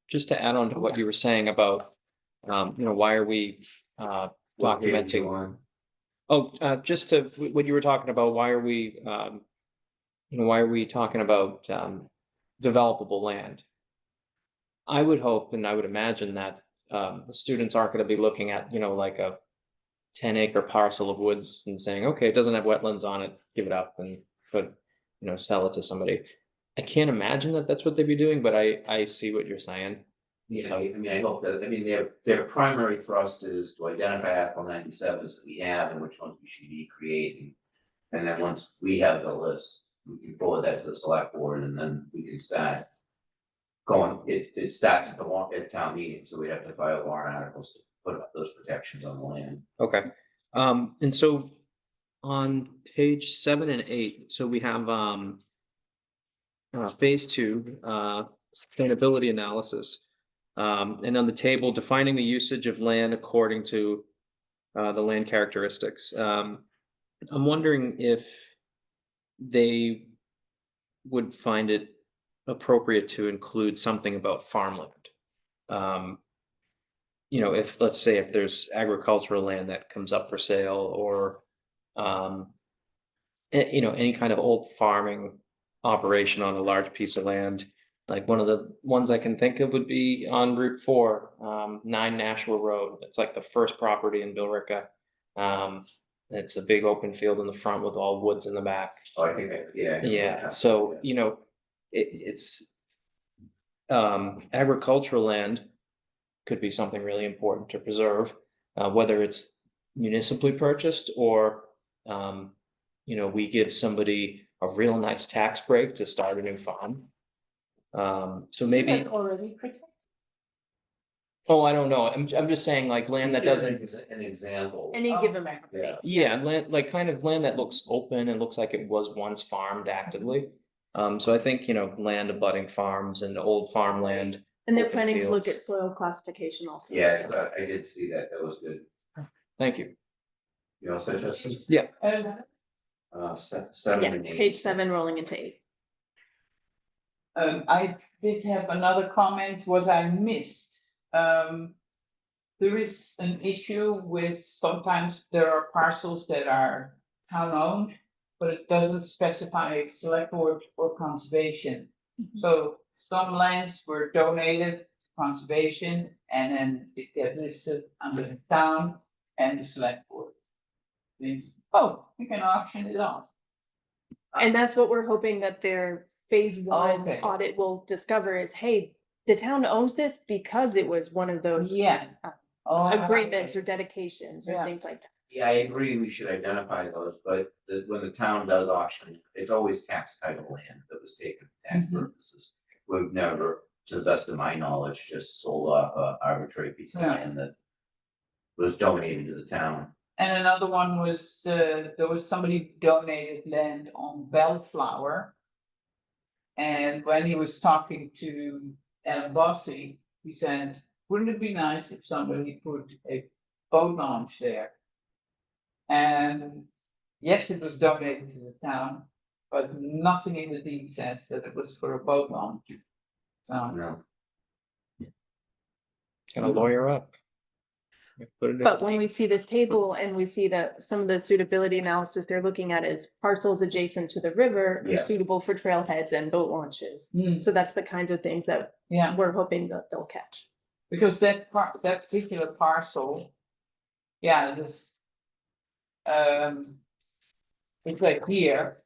just to add on to what you were saying about, why are we What page you documenting? on? Just to, what you were talking about, why are we, talking about developable land? I would hope and I would imagine that the students aren't gonna be looking at, like a 10-acre parcel of woods and saying, okay, it doesn't have wetlands on it, give it up and sell it to somebody. I can't imagine that that's what they'd be doing, but I see what you're saying. Yeah, I mean, I hope that, their primary thrust is to identify Article 97s that we have and which ones we should be creating. And then once we have the list, we can forward that to the select board and then we can start going, it starts at town meeting, so we have to file warrant articles to put up those protections on the land. Okay, and so on page 7 and 8, so we have phase 2, sustainability analysis. And on the table, defining the usage of land according to the land characteristics. I'm wondering if they would find it appropriate to include something about farmland. you know, if, let's say if there's agricultural land that comes up for sale or, you know, any kind of old farming operation on a large piece of land. Like one of the ones I can think of would be on Route 4, 9 Nashua Road. It's like the first property in Billerica. It's a big open field in the front with all woods in the back. Oh, I think, yeah. Yeah, so, you know, it's agricultural land could be something really important to preserve, whether it's municipally purchased or, you know, we give somebody a real nice tax break to start a new farm. So maybe, Already protected. oh, I don't know, I'm just saying like land that doesn't, An example. Any Oh, given. okay. Yeah. yeah, land, like kind of land that looks open and looks like it was once farmed actively. So I think, you know, land abutting farms and old farmland. And they're open planning to look at fields. soil classification also. Yeah, so. I did see that. That was good. Thank you. You also Justin? Yeah. Seven Yes, and eight. page 7 rolling into 8. I did have another comment, what I missed. There is an issue with sometimes there are parcels that are town owned, but it doesn't specify select board or conservation. So some lands were donated to conservation and then it get listed under the town and the select board. Thinks, oh, we can auction it off. And that's what we're hoping that their phase 1 Okay. audit will discover is, hey, the town owns this because it was one of those Yeah. Oh, agreements or dedications or Yeah. things like that. Yeah, I agree, we should identify those, but when the town does auction, it's always tax title land that was taken for tax Mhm. purposes. We've never, to the best of my knowledge, just sold off a arbitrary piece of Yeah. land that was donated to the town. And another one was, there was somebody donated land on Bellflower. And when he was talking to Alan Bossy, he said, wouldn't it be nice if somebody put a boat launch there? And yes, it was donated to the town, but nothing in the deed says that it was for a boat launch. So, No. Can a lawyer up? Put it in. But when we see this table and we see that some of the suitability analysis they're looking at is parcels adjacent to the river Yeah. are suitable for trailheads and boat launches. hmm, So that's the kinds of things that yeah, we're hoping that they'll catch. because that particular parcel, yeah, this. It's like here.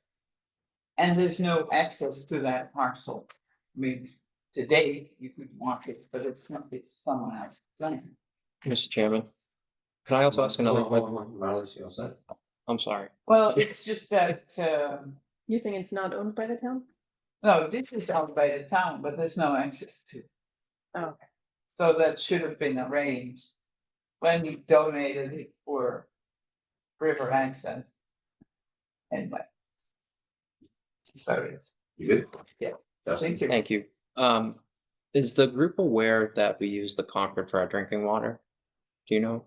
And there's no access to that parcel. I mean, today you could walk it, but it's not, it's someone else's land. Mr. Chairman, can I also ask another question? Marley's, you all set? I'm sorry. Well, it's just that, You're saying it's not owned by the town? no, this is owned by the town, but there's no access to. it. Oh, okay. So that should have been arranged when you donated it for river access. Anyway. Sorry. You good? Yeah. Justin? Thank you. Thank you. Is the group aware that we use the Concord for our drinking water? Do you know?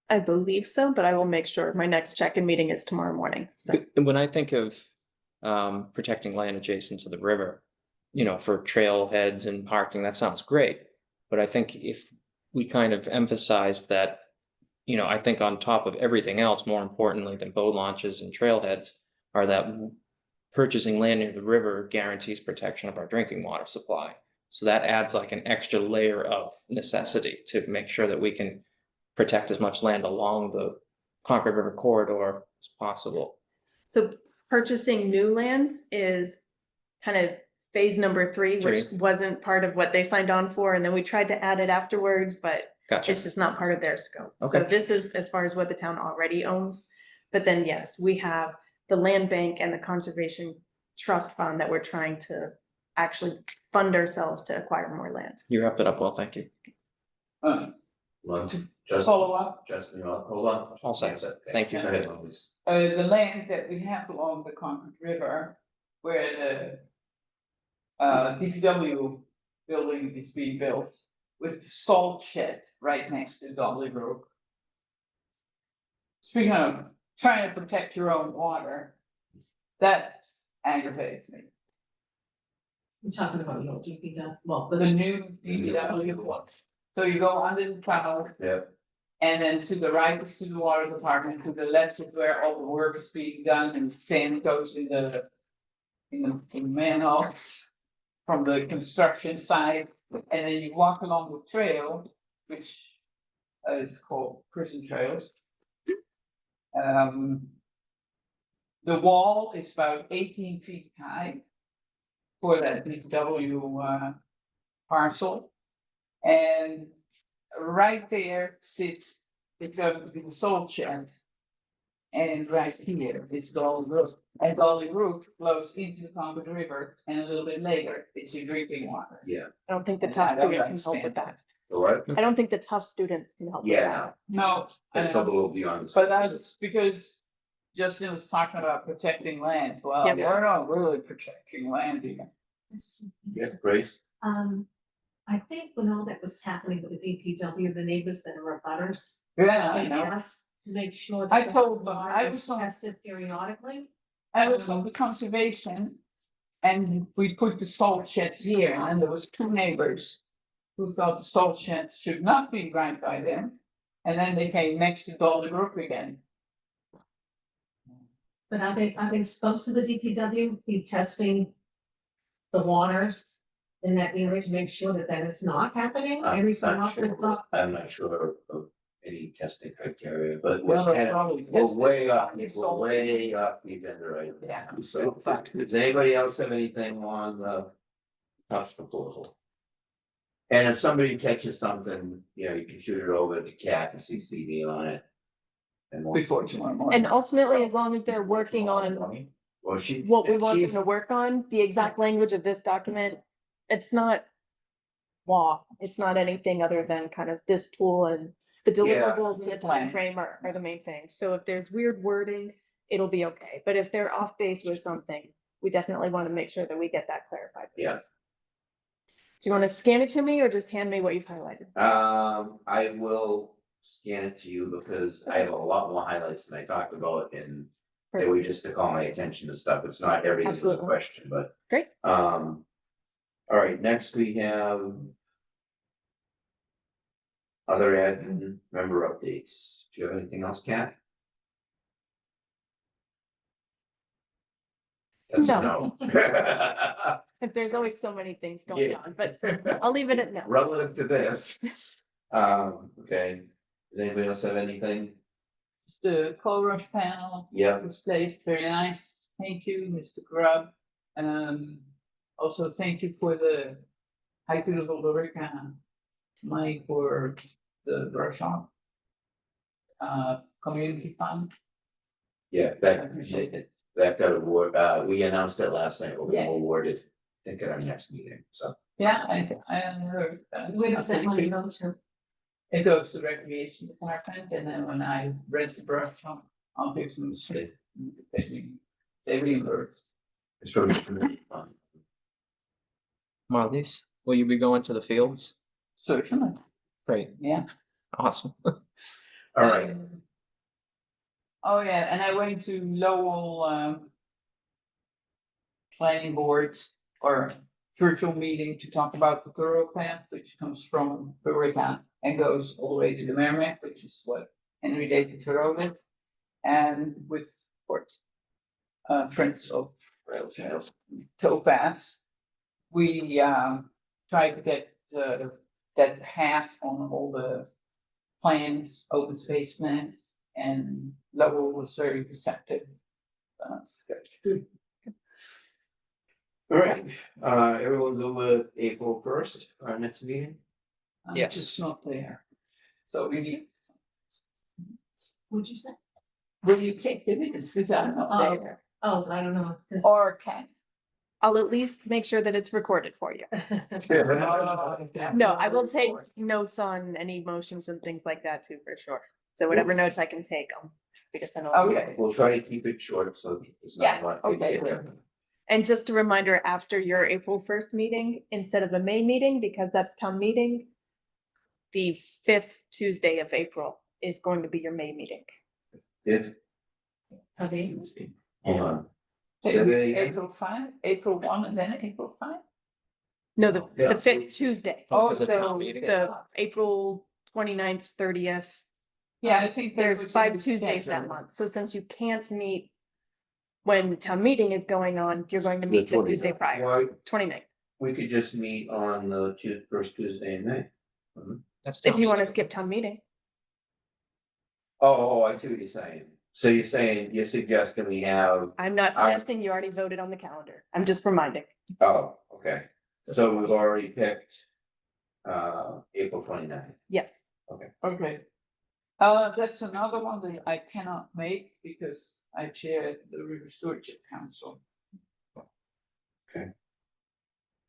I believe so, but I will make sure. My next check-in meeting is tomorrow morning. So When I think of protecting land adjacent to the river, you know, for trailheads and parking, that sounds great. But I think if we kind of emphasize that, you know, I think on top of everything else, more importantly than boat launches and trailheads, are that purchasing land near the river guarantees protection of our drinking water supply. So that adds like an extra layer of necessity to make sure that we can protect as much land along the Concord River corridor as possible. So purchasing new lands is kind of phase number 3, which wasn't part of what they signed on for. And then we tried to add it afterwards, but Gotcha. it's just not part of their scope. Okay. So this is as far as what the town already owns. But then, yes, we have the land bank and the conservation trust fund that we're trying to actually fund ourselves to acquire more land. You wrapped it up well, thank you. Justin, Follow up. Justin, hold on. All set. Thank you. Go ahead, please. The land that we have along the Concord River, where the DPW building is being built with the salt shed right next to Dolly Road. Speaking of trying to protect your own water, that aggravates me. We're talking about, DPW, well, The new DPW one. So you go under the tunnel. Yeah. And then to the right is to the water department, to the left is where all the work is being done and sand goes in the. In manholes. From the construction side, and then you walk along the trail, which is called prison trails. The wall is about 18 feet high. For that DPW parcel. And right there sits, it's going to be the salt shed. And right here is Dolly Brook, and Dolly Brook flows into the Concord River, and a little bit later, it's your drinking water. Yeah. I don't think the I tough don't student can help with understand. that. What? I don't think the tough students can help with Yeah, that. No, that's a little beyond. but that's because Justin was talking about protecting land, well, Yep. we're not really protecting land here. Yeah, Grace? I think when all that was happening with the DPW, the neighbors that are abutters, Yeah, I they know, asked to make sure. I that told the them, water I was was on- tested periodically. I was on the conservation. And we put the salt sheds here, and there was two neighbors. Who thought the salt sheds should not be right by them, and then they came next to Dolly Brook again. But are they supposed to, the DPW, be testing the waters in that area to make sure that that is not happening every so I'm not often? sure, I'm not sure of any testing criteria, but Well, we're they're kind of, probably we're tested. way up, It's we're all- way up the vendor right Yeah. now. So, does anybody else have anything on the Tufts proposal? And if somebody catches something, you know, you can shoot it over to Cat and CC me on it. And we'll- Before tomorrow morning. And ultimately, as long as they're working on well, she. what we want them she's- to work on, the exact language of this document, it's not law. It's not anything other than kind of this tool and the deliverables and the Plan. timeframe are the main thing. So if there's weird wording, it'll be okay. But if they're off base with something, we definitely want to make sure that we get that clarified. Yeah. Do you want to scan it to me or just hand me what you've highlighted? I will scan it to you because I have a lot more highlights than I talked about and they were just to call my attention to stuff. It's not everything is a Absolutely. question, but. Great. All right, next we have. Other admin member updates. Do you have anything else, Kat? That's a No. no. There's always so many things going Yeah. on, but I'll leave it at no. Relative to this. Okay, does anybody else have anything? The coal rush panel Yep, was placed, very nice, thank you, Mr. Grubb. Also thank you for the Hike to the Lorica money for the workshop. Community fund, yeah, I that, appreciate it. that got award, we announced it last night, we're Yeah. gonna award it, I think at our next meeting, so. Yeah, I heard. Where does that money go to? It goes to the recreation department, and then when I rent the brush shop, I'll give them the shit. They reimburse. It's from the community fund. Marlies, will you be going to the fields? Certainly, Great, yeah. awesome. All right, Oh, yeah, and I went to Lowell, planning board or virtual meeting to talk about the thorough path, which comes from Borica and goes all the way to the Merrimack, which is what Henry David Thoreau did. And with what Friends of Rail Trails, towpaths, we tried to get that path on all the plans, open space plans, and Lowell was very receptive. Good. all right, everyone go with April 1st, our next meeting? Yes. It's not there. So we need, What'd you say? will you take the minutes, because I'm not Oh. there, Oh, I don't know. 'Cause- or can. I'll at least make sure that it's recorded for you. No, I will take notes on any motions and things like that too, for sure. So whatever notes I can take, I'll be to send along. Okay, We'll try to keep it short, so it's not. yeah, a lot. okay. And just a reminder, after your April 1st meeting, instead of a May meeting, because that's town meeting, the 5th Tuesday of April is going to be your May meeting. If, Okay. hold on. Say that again. April 5, April 1, and then April 5? No, the Yeah. fifth Tuesday, Oh, 'cause of town Also, meeting? the April 29th, 30th. Yeah, I think. that There's was in 5 the Tuesdays that schedule. month, so since you can't meet when town meeting is going on, you're going to meet the 29th. Tuesday prior, Why, 29th. we could just meet on the first Tuesday in May. That's If town you wanna meeting. skip town meeting. Oh, I see what you're saying. So you're suggesting we have, I'm not I- suggesting you already voted on the calendar. I'm just reminding. oh, okay. So we've already picked, April 29th. Yes. Okay. That's another one that I cannot make because I chair the River Stewardship Council.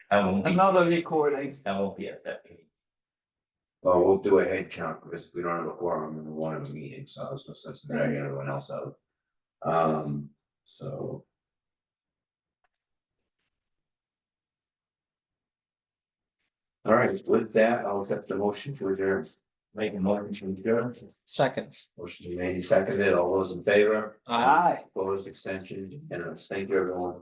I won't be, Another recording. I won't be at that meeting. Well, we'll do a head count because we don't have a quorum and we won't have a meeting, so I was no sense in dragging everyone else out. So. All right, with that, I'll accept the motion to adjourn. Make a motion to adjourn. Second. Motion made and seconded, all those in favor? Aye. Opposed, extension, and thank you, everyone.